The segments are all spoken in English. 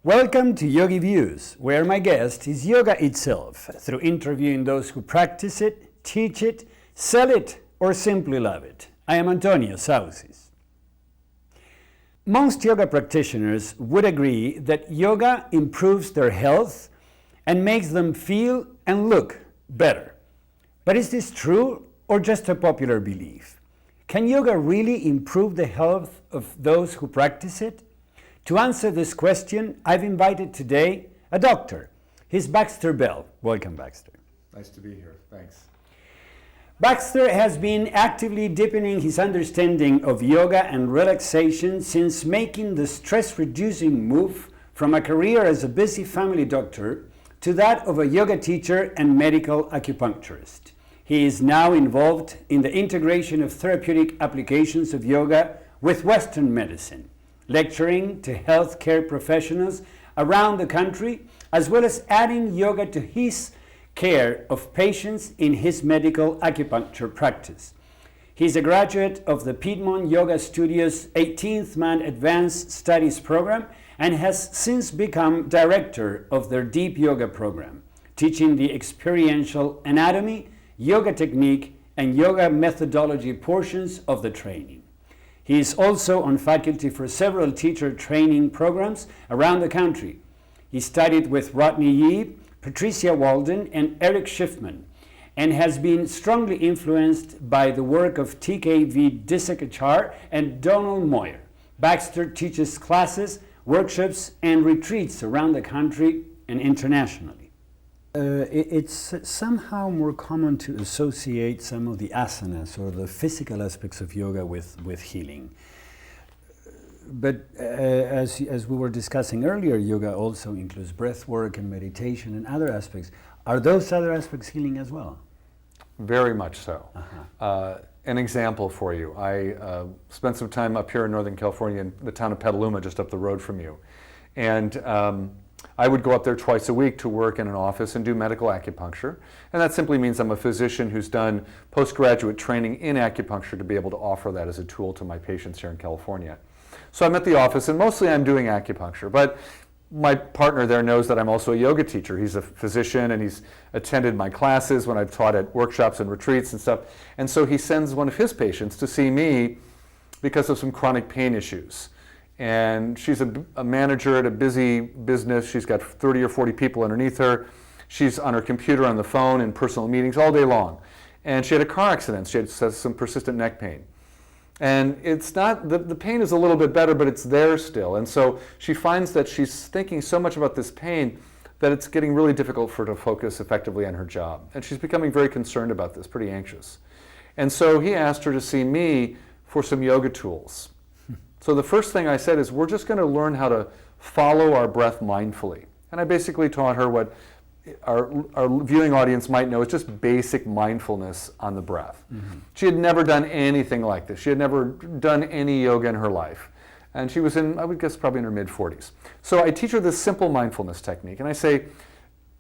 Welcome to YogiViews, where my guest is yoga itself, through interviewing those who practice it, teach it, sell it, or simply love it. I am Antonio Sausis. Most yoga practitioners would agree that yoga improves their health and makes them feel and look better. But is this true or just a popular belief? Can yoga really improve the health of those who practice it? To answer this question, I've invited today a doctor. He's Baaxter Bell. Welcome, Baaxter. Nice to be here. Thanks. Baaxter has been actively deepening his understanding of yoga and relaxation since making the stress-reducing move from a career as a busy family doctor to that of a yoga teacher and medical acupuncturist. He is now involved in the integration of therapeutic applications of yoga with Western medicine, lecturing to healthcare professionals around the country, as well as adding yoga to his care of patients in his medical acupuncture practice. He's a graduate of the Piedmont Yoga Studio's 18th Man Advanced Studies program and has since become director of their Deep Yoga program, teaching the experiential anatomy, yoga technique, and yoga methodology portions of the training. He is also on faculty for several teacher training programs around the country. He studied with Rodney Yee, Patricia Walden, and Eric Schiffman, and has been strongly influenced by the work of TKV Disakachar and Donald Moyer. Baaxter teaches classes, workshops, and retreats around the country and internationally. It's somehow more common to associate some of the asanas or the physical aspects of yoga with healing. But as we were discussing earlier, yoga also includes breath work and meditation and other aspects. Are those other aspects healing as well? Very much so. An example for you. I spent some time up here in Northern California in the town of Petaluma, just up the road from you. And I would go up there twice a week to work in an office and do medical acupuncture. And that simply means I'm a physician who's done postgraduate training in acupuncture to be able to offer that as a tool to my patients here in California. So I'm at the office and mostly I'm doing acupuncture, but my partner there knows that I'm also a yoga teacher. He's a physician and he's attended my classes when I've taught at workshops and retreats and stuff. And so he sends one of his patients to see me because of some chronic pain issues. And she's a manager at a busy business. She's got 30 or 40 people underneath her. She's on her computer, on the phone, in personal meetings all day long. And she had a car accident. She had some persistent neck pain. And it's not, the pain is a little bit better, but it's there still. And so she finds that she's thinking so much about this pain that it's getting really difficult for her to focus effectively on her job. And she's becoming very concerned about this, pretty anxious. And so he asked her to see me for some yoga tools. So the first thing I said is, we're just going to learn how to follow our breath mindfully. And I basically taught her what our viewing audience might know is just basic mindfulness on the breath. Mm-hmm. She had never done anything like this. She had never done any yoga in her life. And she was in, I would guess, probably in her mid-40s. So I teach her this simple mindfulness technique. And I say,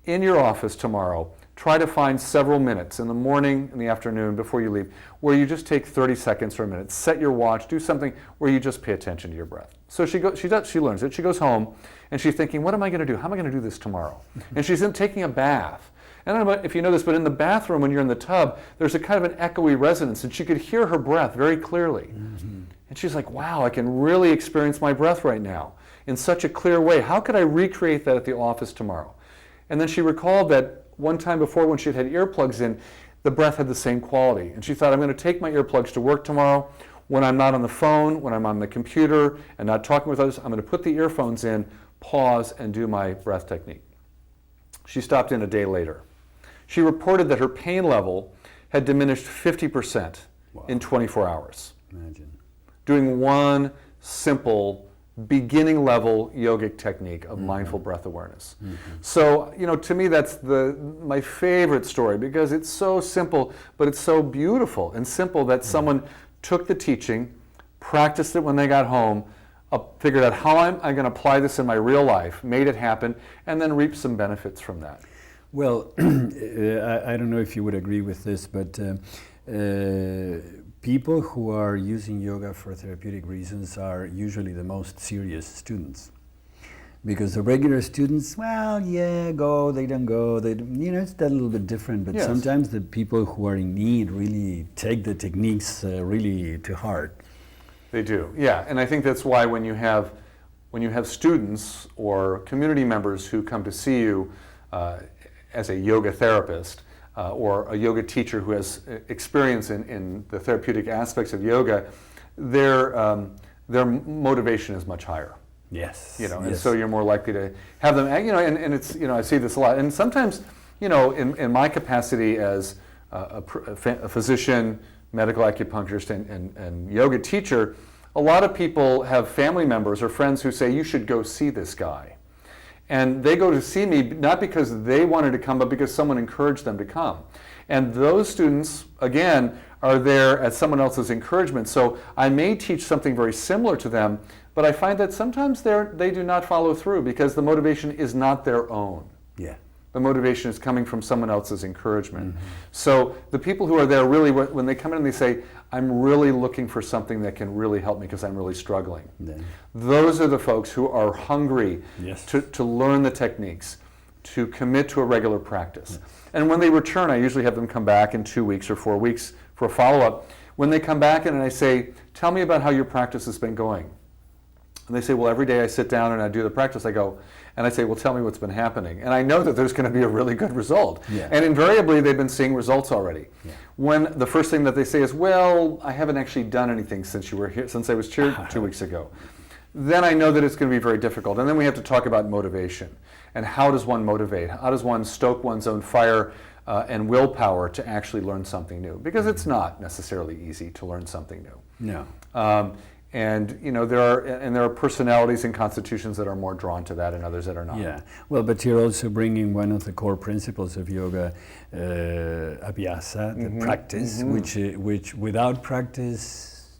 in your office tomorrow, try to find several minutes in the morning, in the afternoon, before you leave, where you just take 30 seconds or a minute. Set your watch, do something where you just pay attention to your breath. So she learns it. She goes home and she's thinking, what am I going to do? How am I going to do this tomorrow? And she's taking a bath. And I don't know if you know this, but in the bathroom when you're in the tub, there's a kind of an echoey resonance, and she could hear her breath very clearly. Mm-hmm. And she's like, wow, I can really experience my breath right now in such a clear way. How could I recreate that at the office tomorrow? And then she recalled that one time before, when she had earplugs in, the breath had the same quality. And she thought, I'm going to take my earplugs to work tomorrow. When I'm not on the phone, when I'm on the computer and not talking with others, I'm going to put the earphones in, pause, and do my breath technique. She stopped in a day later. She reported that her pain level had diminished 50% in 24 hours. Imagine. Doing one simple beginning level yogic technique of mindful breath awareness. Mm-hmm. So, to me that's my favorite story, because it's so simple, but it's so beautiful and simple that someone took the teaching, practiced it when they got home, figured out how I'm going to apply this in my real life, made it happen, and then reaped some benefits from that. Well, I don't know if you would agree with this, but people who are using yoga for therapeutic reasons are usually the most serious students. Because the regular students, well, yeah, go, they don't go, it's a little bit different, but Yes. sometimes the people who are in need really take the techniques really to heart. They do, yeah, and I think that's why when you have students or community members who come to see you as a yoga therapist or a yoga teacher who has experience in the therapeutic aspects of yoga, their motivation is much higher. Yes. And yes. so you're more likely to have them, and it's, I see this a lot. And sometimes, in my capacity as a physician, medical acupuncturist, and yoga teacher, a lot of people have family members or friends who say, you should go see this guy. And they go to see me not because they wanted to come, but because someone encouraged them to come. And those students, again, are there at someone else's encouragement. So I may teach something very similar to them, but I find that sometimes they do not follow through because the motivation is not their own. Yeah. The motivation is coming from someone else's encouragement. Mm-hmm. So the people who are there really, when they come in and they say, I'm really looking for something that can really help me because I'm really struggling. Yeah. Those are the folks who are hungry yes. to learn the techniques, to commit to a regular practice. Yes. And when they return, I usually have them come back in 2 weeks or 4 weeks for a follow-up. When they come back in and I say, tell me about how your practice has been going. And they say, well, every day I sit down and I do the practice. I say, well, tell me what's been happening. And I know that there's going to be a really good result. Yeah. And invariably, they've been seeing results already. Yeah. When the first thing that they say is, well, I haven't actually done anything since you were here, since I was here 2 weeks ago. Then I know that it's going to be very difficult. And then we have to talk about motivation. And how does one motivate? How does one stoke one's own fire and willpower to actually learn something new? Because it's not necessarily easy to learn something new. No. And there are personalities and constitutions that are more drawn to that and others that are not. Yeah, well, but you're also bringing one of the core principles of yoga, abhyasa, the practice, which without practice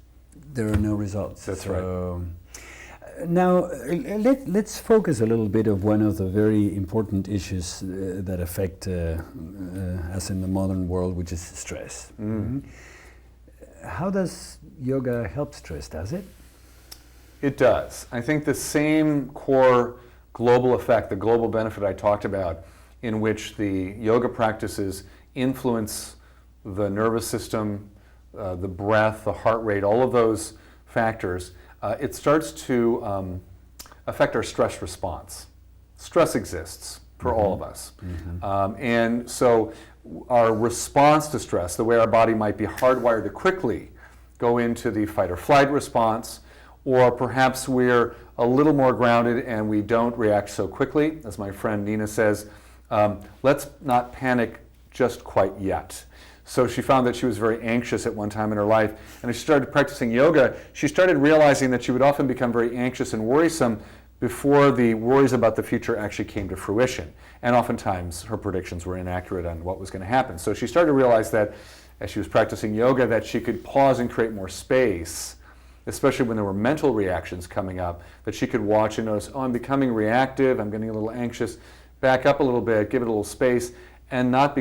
there are no results. That's right. Now let's focus a little bit of one of the very important issues that affect us in the modern world, which is stress. Mm-hmm. How does yoga help stress, does it? It does. I think the same core global effect, the global benefit I talked about, in which the yoga practices influence the nervous system, the breath, the heart rate, all of those factors, it starts to affect our stress response. Stress exists for all of us. Mm-hmm. And so our response to stress, the way our body might be hardwired to quickly go into the fight or flight response, or perhaps we're a little more grounded and we don't react so quickly. As my friend Nina says, let's not panic just quite yet. So she found that she was very anxious at one time in her life, and as she started practicing yoga, she started realizing that she would often become very anxious and worrisome before the worries about the future actually came to fruition. And oftentimes her predictions were inaccurate on what was going to happen. So she started to realize that as she was practicing yoga, that she could pause and create more space, especially when there were mental reactions coming up, that she could watch and notice, oh, I'm becoming reactive, I'm getting a little anxious, back up a little bit, give it a little space, and not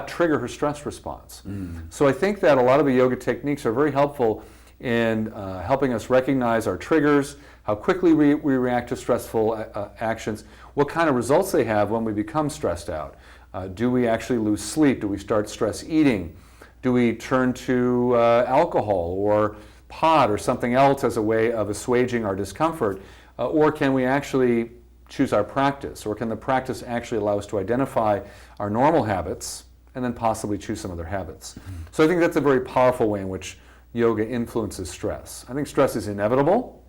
trigger her stress response. So I think that a lot of the yoga techniques are very helpful in helping us recognize our triggers, how quickly we react to stressful actions, what kind of results they have when we become stressed out. Do we actually lose sleep? Do we start stress eating? Do we turn to alcohol or pot or something else as a way of assuaging our discomfort? Or can we actually choose our practice? Or can the practice actually allow us to identify our normal habits and then possibly choose some other habits? So I think that's a very powerful way in which yoga influences stress. I think stress is inevitable.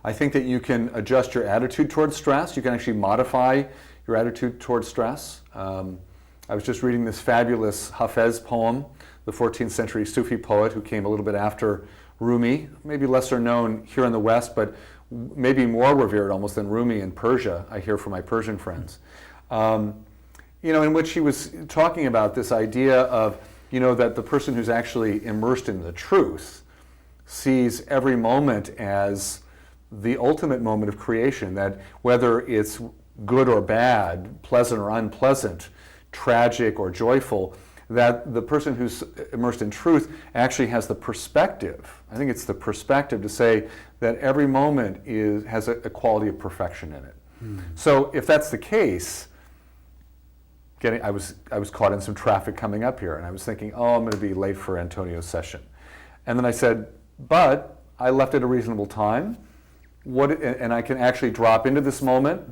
I think that you can adjust your attitude towards stress. You can actually modify your attitude towards stress. I was just reading this fabulous Hafez poem, the 14th century Sufi poet who came a little bit after Rumi, maybe lesser known here in the West, but maybe more revered almost than Rumi in Persia, I hear from my Persian friends. In which he was talking about this idea of, that the person who's actually immersed in the truth sees every moment as the ultimate moment of creation, that whether it's good or bad, pleasant or unpleasant, tragic or joyful, that the person who's immersed in truth actually has the perspective. I think it's the perspective to say that every moment has a quality of perfection in it. So if that's the case, I was caught in some traffic coming up here, and I was thinking, oh, I'm going to be late for Antonio's session. And then I said, but I left at a reasonable time, and I can actually drop into this moment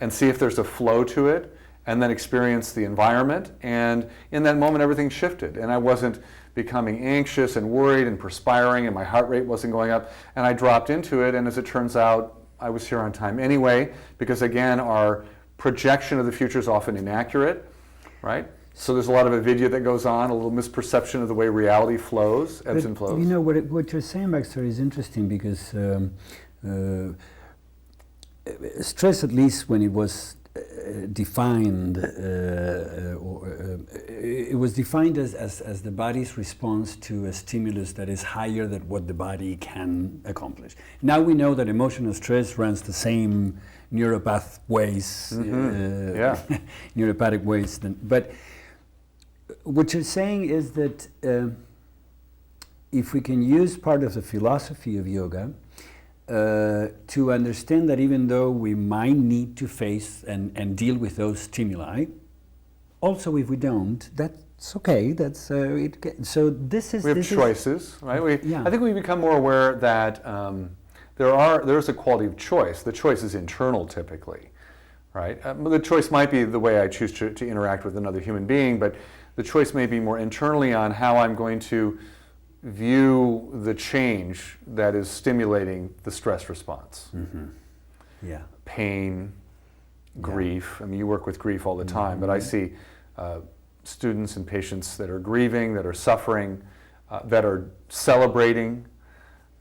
and see if there's a flow to it, and then experience the environment. And in that moment, everything shifted, and I wasn't becoming anxious and worried and perspiring, and my heart rate wasn't going up, and I dropped into it, and as it turns out, I was here on time anyway, because again, our projection of the future is often inaccurate, right? So there's a lot of avidya that goes on, a little misperception of the way reality flows, ebbs and flows. You know, what you're saying, Baaxter, is interesting because stress, at least when it was defined, it was defined as the body's response to a stimulus that is higher than what the body can accomplish. Now we know that emotional stress runs the same neuropathways, neuropathic ways. But what you're saying is that if we can use part of the philosophy of yoga to understand that even though we might need to face and deal with those stimuli, also if we don't, that's okay. That's so. This is. We have choices, right? I think we become more aware that there's a quality of choice. The choice is internal, typically, right? The choice might be the way I choose to interact with another human being, but the choice may be more internally on how I'm going to view the change that is stimulating the stress response. Yeah. Pain, grief. I mean, you work with grief all the time, but I see students and patients that are grieving, that are suffering, that are celebrating,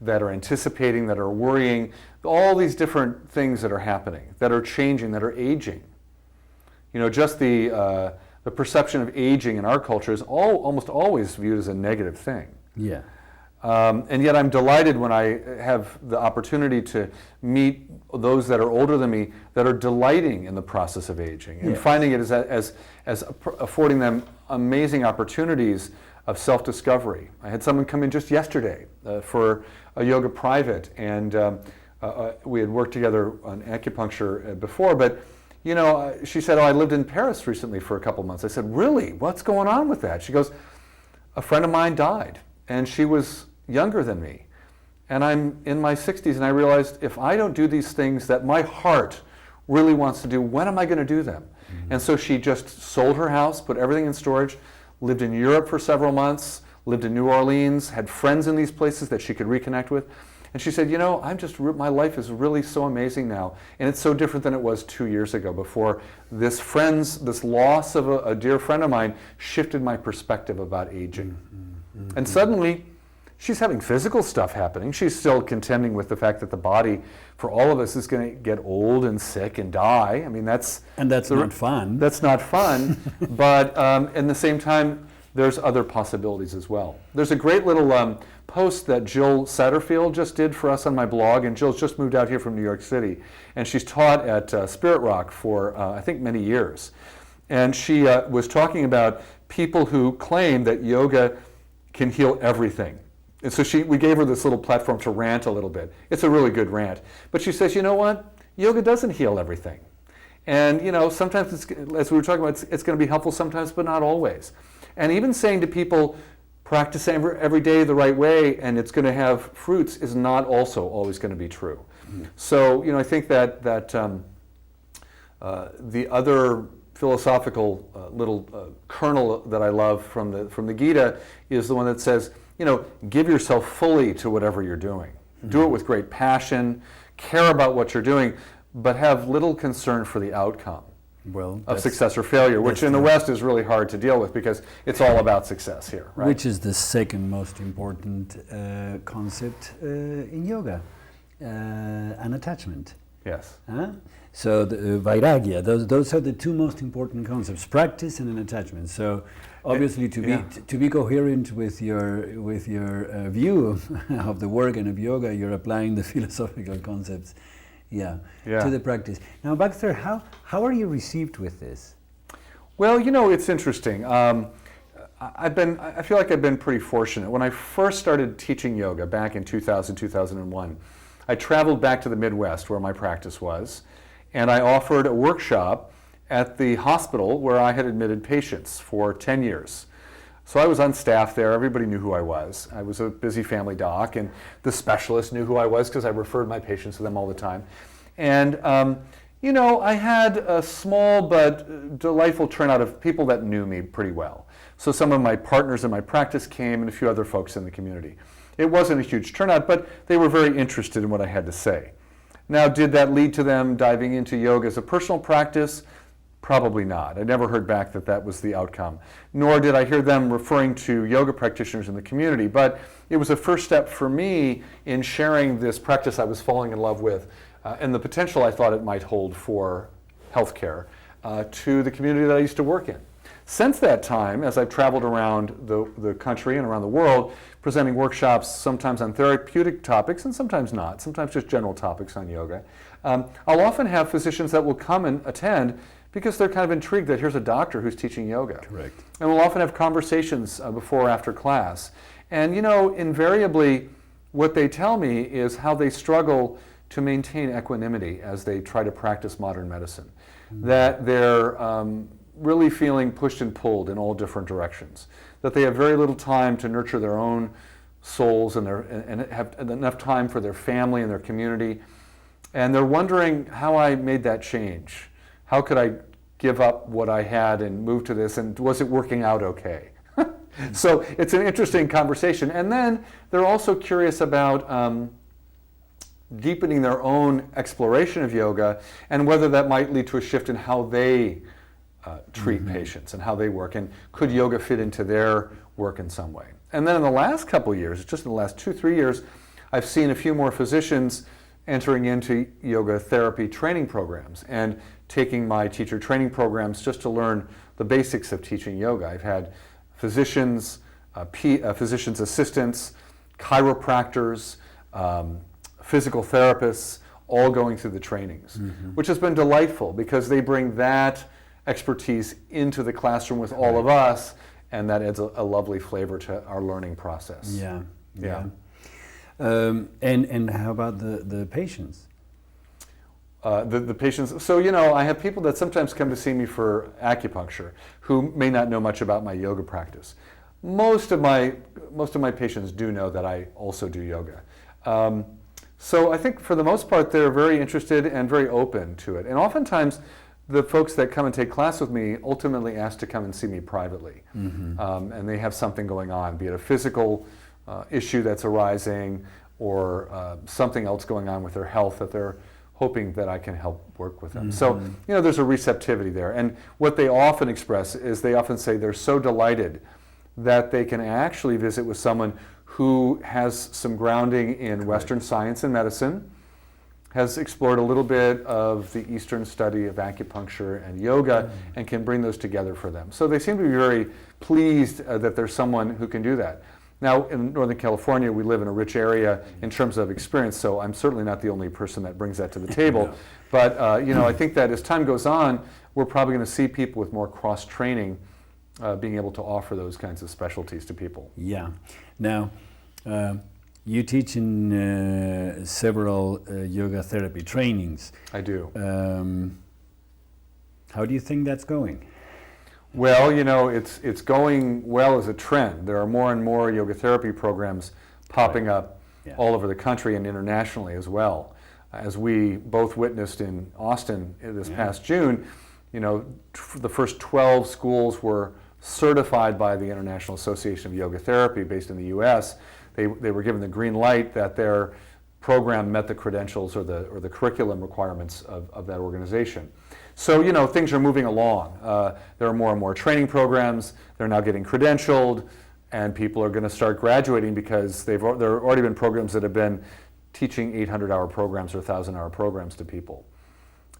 that are anticipating, that are worrying, all these different things that are happening, that are changing, that are aging. You know, just the perception of aging in our culture is almost always viewed as a negative thing. Yeah. And yet I'm delighted when I have the opportunity to meet those that are older than me that are delighting in the process of aging and finding it as affording them amazing opportunities of self-discovery. I had someone come in just yesterday for a yoga private, and we had worked together on acupuncture before, but you know, she said, oh, I lived in Paris recently for a couple months. I said, really? What's going on with that? She goes, a friend of mine died, and she was younger than me. And I'm in my 60s, and I realized if I don't do these things that my heart really wants to do, when am I going to do them? And so she just sold her house, put everything in storage, lived in Europe for several months, lived in New Orleans, had friends in these places that she could reconnect with. And she said, you know, my life is really so amazing now. And it's so different than it was 2 years ago before this loss of a dear friend of mine shifted my perspective about aging. And suddenly, she's having physical stuff happening. She's still contending with the fact that the body, for all of us, is going to get old and sick and die. I mean, that's not fun. That's not fun. But at the same time, there's other possibilities as well. There's a great little post that Jill Satterfield just did for us on my blog, and Jill's just moved out here from New York City, and she's taught at Spirit Rock for I think many years. And she was talking about people who claim that yoga can heal everything. And so we gave her this little platform to rant a little bit. It's a really good rant. But she says, you know what? Yoga doesn't heal everything. And you know, sometimes, as we were talking about, it's going to be helpful sometimes, but not always. And even saying to people, practice every day the right way and it's going to have fruits is not also always going to be true. So, you know, I think that the other philosophical little kernel that I love from the Gita is the one that says, you know, give yourself fully to whatever you're doing. Do it with great passion, care about what you're doing, but have little concern for the outcome of success or failure, which in the West is really hard to deal with because it's all about success here. Right? Which is the second most important concept in yoga, unattachment. Yes. So the vairagya, those are the two most important concepts: practice and unattachment. So obviously, to be coherent with your view of the work and of yoga, you're applying the philosophical concepts, to the practice. Now, Baaxter, how are you received with this? Well, you know, it's interesting. I feel like I've been pretty fortunate. When I first started teaching yoga back in 2000, 2001, I traveled back to the Midwest where my practice was, and I offered a workshop at the hospital where I had admitted patients for 10 years. So I was on staff there. Everybody knew who I was. I was a busy family doc, and the specialist knew who I was because I referred my patients to them all the time. And you know, I had a small but delightful turnout of people that knew me pretty well. So some of my partners in my practice came, and a few other folks in the community. It wasn't a huge turnout, but they were very interested in what I had to say. Now, did that lead to them diving into yoga as a personal practice? Probably not. I never heard back that that was the outcome. Nor did I hear them referring to yoga practitioners in the community. But it was a first step for me in sharing this practice I was falling in love with and the potential I thought it might hold for healthcare to the community that I used to work in. Since that time, as I've traveled around the country and around the world, presenting workshops sometimes on therapeutic topics and sometimes not, sometimes just general topics on yoga, I'll often have physicians that will come and attend because they're kind of intrigued that here's a doctor who's teaching yoga. Correct. And we'll often have conversations before or after class. And you know, invariably, what they tell me is how they struggle to maintain equanimity as they try to practice modern medicine. Mm-hmm. That they're really feeling pushed and pulled in all different directions. That they have very little time to nurture their own souls and have enough time for their family and their community. And they're wondering how I made that change. How could I give up what I had and move to this, and was it working out okay? So it's an interesting conversation. And then they're also curious about deepening their own exploration of yoga and whether that might lead to a shift in how they treat patients and how they work, and could yoga fit into their work in some way. And then in the last couple of years, just in the last 2-3 years, I've seen a few more physicians entering into yoga therapy training programs and taking my teacher training programs just to learn the basics of teaching yoga. I've had physicians, physician's assistants, chiropractors, physical therapists, all going through the trainings, which has been delightful because they bring that expertise into the classroom with all of us, and that adds a lovely flavor to our learning process. Yeah. And how about the patients? The patients, so you know, I have people that sometimes come to see me for acupuncture who may not know much about my yoga practice. Most of my patients do know that I also do yoga. So I think for the most part they're very interested and very open to it. And oftentimes the folks that come and take class with me ultimately ask to come and see me privately. And they have something going on, be it a physical issue that's arising or something else going on with their health that they're hoping that I can help work with them. So, you know, there's a receptivity there. And what they often express is they often say they're so delighted that they can actually visit with someone who has some grounding in Western science and medicine, has explored a little bit of the Eastern study of acupuncture and yoga, and can bring those together for them. So they seem to be very pleased that there's someone who can do that. Now, in Northern California, we live in a rich area in terms of experience, so I'm certainly not the only person that brings that to the table. No. But you know, I think that as time goes on, we're probably going to see people with more cross-training being able to offer those kinds of specialties to people. Yeah. Now, you teach in several yoga therapy trainings. I do. How do you think that's going? Well, you know, it's going well as a trend. There are more and more yoga therapy programs popping up all over the country and internationally as well. As we both witnessed in Austin this past June, you know, the first 12 schools were certified by the International Association of Yoga Therapy based in the US. They were given the green light that their program met the credentials or the curriculum requirements of that organization. So, you know, things are moving along. There are more and more training programs. They're now getting credentialed, and people are going to start graduating because there have already been programs that have been teaching 800-hour programs or 1,000-hour programs to people.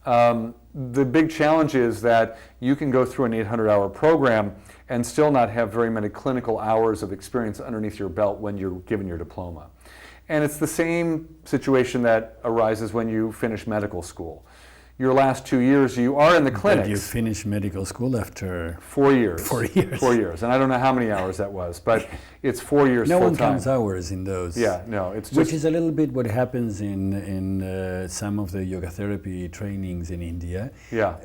The big challenge is that you can go through an 800-hour program and still not have very many clinical hours of experience underneath your belt when you're given your diploma. And it's the same situation that arises when you finish medical school. your last 2 years, you are in the clinics. But you finished medical school after 4 years. 4 years. 4 years. And I don't know how many hours that was, but it's 4 years no full one time. counts hours in those. Yeah, no, it's just... Which is a little bit what happens in some of the yoga therapy trainings in India. Yeah.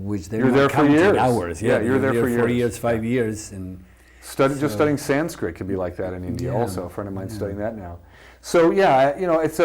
Which they're You're not there for counting years. hours. Yeah, you're there for 4 years. years, 5 years. And just studying Sanskrit can be like that in India also. A friend of mine studying that now. So yeah, you know, it's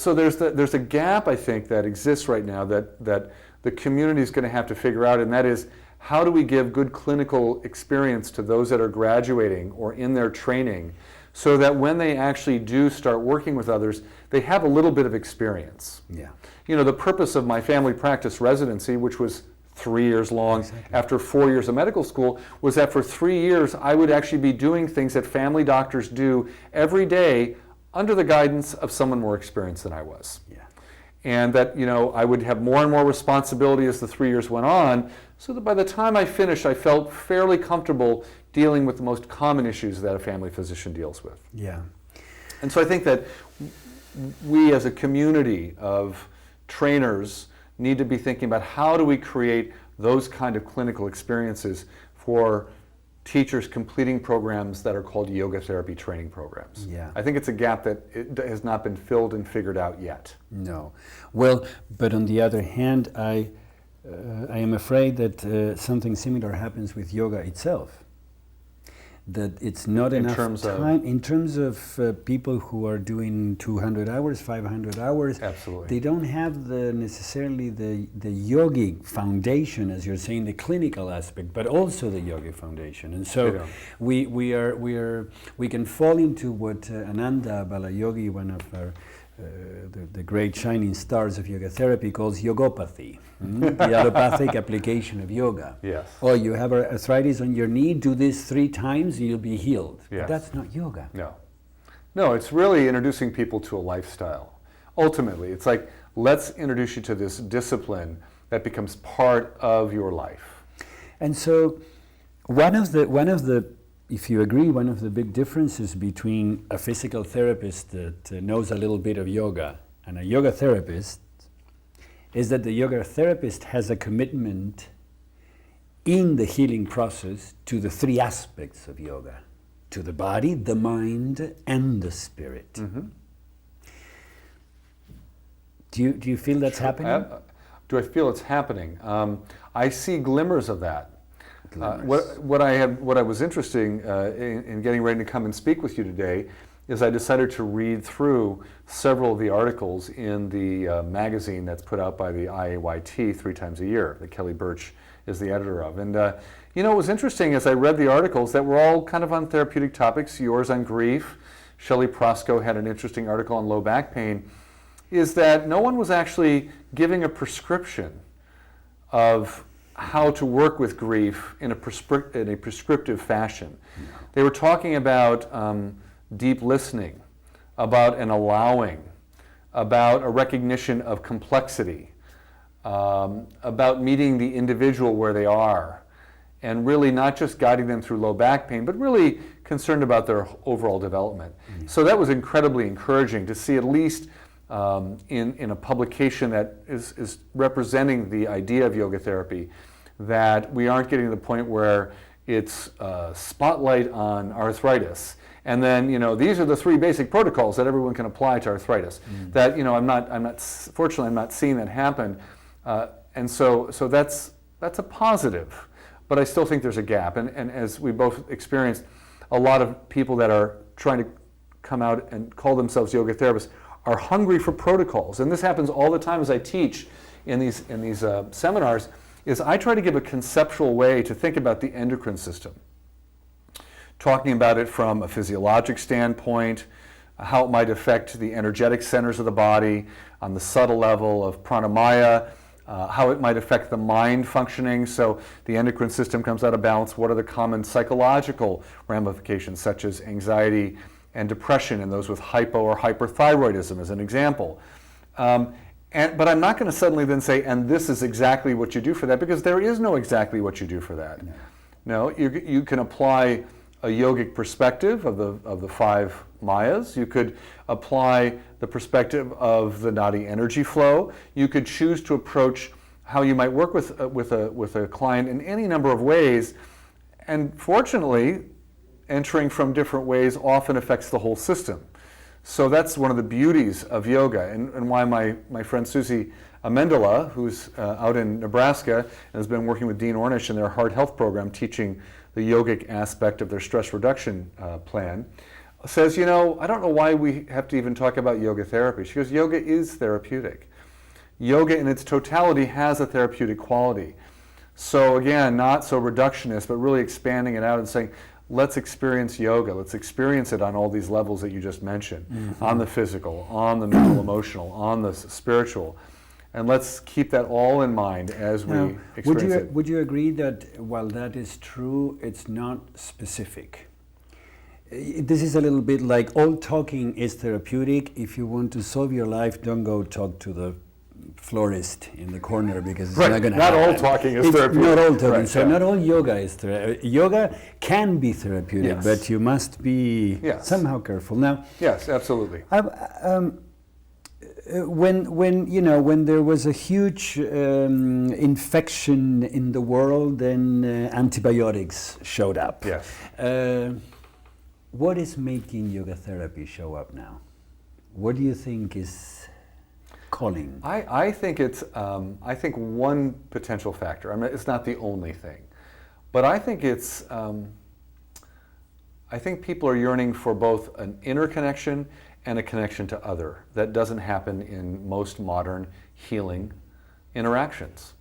so there's a gap, I think, that exists right now that the community is going to have to figure out, and that is, how do we give good clinical experience to those that are graduating or in their training, so that when they actually do start working with others, they have a little bit of experience. Yeah. You know, the purpose of my family practice residency, which was 3 years long, after 4 years of medical school, was that for 3 years I would actually be doing things that family doctors do every day under the guidance of someone more experienced than I was. Yeah. And that, you know, I would have more and more responsibility as the 3 years went on, so that by the time I finished, I felt fairly comfortable dealing with the most common issues that a family physician deals with. Yeah. And so I think that we as a community of trainers need to be thinking about, how do we create those kind of clinical experiences for teachers completing programs that are called yoga therapy training programs. Yeah. I think it's a gap that has not been filled and figured out yet. No. Well, but on the other hand, I am afraid that something similar happens with yoga itself. That it's not enough time in terms of people who are doing 200 hours, 500 hours. Absolutely. They don't have necessarily the yogic foundation, as you're saying, the clinical aspect, but also the yogic foundation. And so we can fall into what Ananda Balayogi, one of our the great shining stars of yoga therapy, calls yogopathy, the allopathic application of yoga. Yes. Oh, you have arthritis on your knee, do this 3 times and you'll be healed. Yes. But that's not yoga. No. No, it's really introducing people to a lifestyle. Ultimately, it's like, let's introduce you to this discipline that becomes part of your life. And so one of the if you agree, one of the big differences between a physical therapist that knows a little bit of yoga and a yoga therapist is that the yoga therapist has a commitment in the healing process to the 3 aspects of yoga, to the body, the mind, and the spirit. Mm-hmm. Do you feel that's happening? Do I feel it's happening? I see glimmers of that. What I was interested in getting ready to come and speak with you today is I decided to read through several of the articles in the magazine that's put out by the IAYT 3 times a year that Kelly Birch is the editor of. And you know, it was interesting as I read the articles that were all kind of on therapeutic topics, yours on grief, Shelley Prosko had an interesting article on low back pain, is that no one was actually giving a prescription of how to work with grief in a prescriptive fashion. No. They were talking about deep listening, about an allowing, about a recognition of complexity, about meeting the individual where they are, and really not just guiding them through low back pain, but really concerned about their overall development. Mm-hmm. So that was incredibly encouraging to see, at least in a publication that is representing the idea of yoga therapy, that we aren't getting to the point where it's spotlight on arthritis, and then, you know, these are the 3 basic protocols that everyone can apply to arthritis. Mm. That, you know, fortunately I'm not seeing that happen, and so that's a positive, but I still think there's a gap, and as we both experienced, a lot of people that are trying to come out and call themselves yoga therapists are hungry for protocols, and this happens all the time as I teach in these seminars. Is I try to give a conceptual way to think about the endocrine system, talking about it from a physiologic standpoint, how it might affect the energetic centers of the body, on the subtle level of pranamaya, how it might affect the mind functioning, so the endocrine system comes out of balance. What are the common psychological ramifications, such as anxiety and depression in those with hypo or hyperthyroidism, as an example. But I'm not going to suddenly then say, and this is exactly what you do for that, because there is no exactly what you do for that. No, you can apply a yogic perspective of the 5 mayas. You could apply the perspective of the nadi energy flow. You could choose to approach how you might work with a client in any number of ways. And fortunately, entering from different ways often affects the whole system. So that's one of the beauties of yoga, and why my friend Susie Amendola, who's out in Nebraska and has been working with Dean Ornish in their heart health program, teaching the yogic aspect of their stress reduction plan, says, you know, I don't know why we have to even talk about yoga therapy. She goes, yoga is therapeutic. Yoga in its totality has a therapeutic quality. So again, not so reductionist, but really expanding it out and saying, let's experience yoga. Let's experience it on all these levels that you just mentioned, on the physical, on the mental, emotional, on the spiritual. And let's keep that all in mind as we experience it. Would you agree that while that is true, it's not specific? This is a little bit like all talking is therapeutic. If you want to solve your life, don't go talk to the florist in the corner, because it's not going to happen. Not all talking is therapeutic. Not all talking. Right, so not all yoga is therapeutic. Yoga can be therapeutic, Yes. but you must be Yes. somehow careful. Now, Yes, absolutely. when there was a huge infection in the world, then antibiotics showed up. Yes. What is making yoga therapy show up now? What do you think is calling? I think it's I think one potential factor. I mean, it's not the only thing, but I think it's I think people are yearning for both an inner connection and a connection to other that doesn't happen in most modern healing interactions.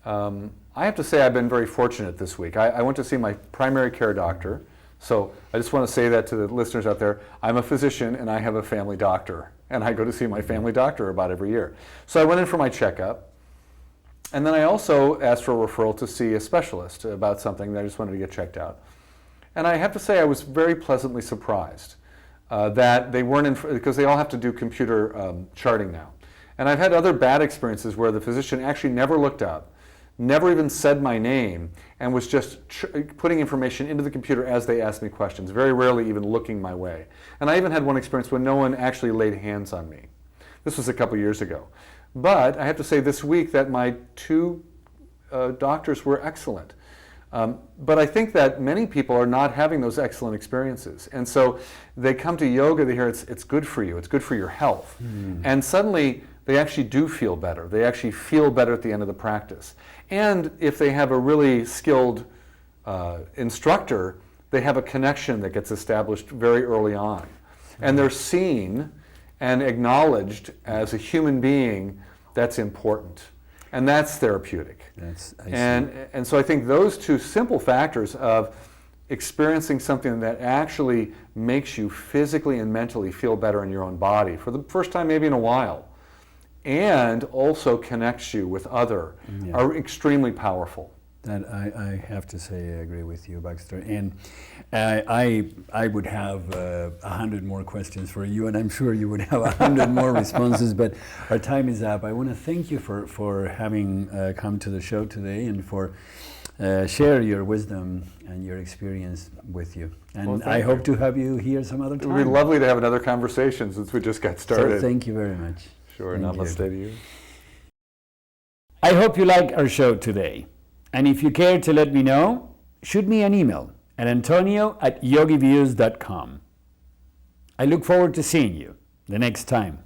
I have to say I've been very fortunate this week. I went to see my primary care doctor. So I just want to say that to the listeners out there. I'm a physician and I have a family doctor, and I go to see my family doctor about every year. So I went in for my checkup, and then I also asked for a referral to see a specialist about something that I just wanted to get checked out. And I have to say I was very pleasantly surprised that they weren't in, because they all have to do computer charting now. And I've had other bad experiences where the physician actually never looked up, never even said my name, and was just putting information into the computer as they asked me questions, very rarely even looking my way. And I even had one experience when no one actually laid hands on me. This was a couple years ago. But I have to say this week that my 2 doctors were excellent. But I think that many people are not having those excellent experiences. And so they come to yoga, they hear it's good for you, it's good for your health. And suddenly they actually do feel better. They actually feel better at the end of the practice. And if they have a really skilled instructor, they have a connection that gets established very early on. And they're seen and acknowledged as a human being that's important. And that's therapeutic. And so I think those 2 simple factors of experiencing something that actually makes you physically and mentally feel better in your own body for the first time maybe in a while, and also connects you with other, are extremely powerful. That I have to say I agree with you, Baaxter. And I would have 100 more questions for you, and I'm sure you would have 100 more responses, but our time is up. I want to thank you for having come to the show today and for share your wisdom and your experience with you. And I hope to have you here some other time. It would be lovely to have another conversation since we just got started. So thank you very much. Sure, namaste to you. I hope you like our show today. And if you care to let me know, shoot me an email at antonio@yogiviews.com. I look forward to seeing you the next time.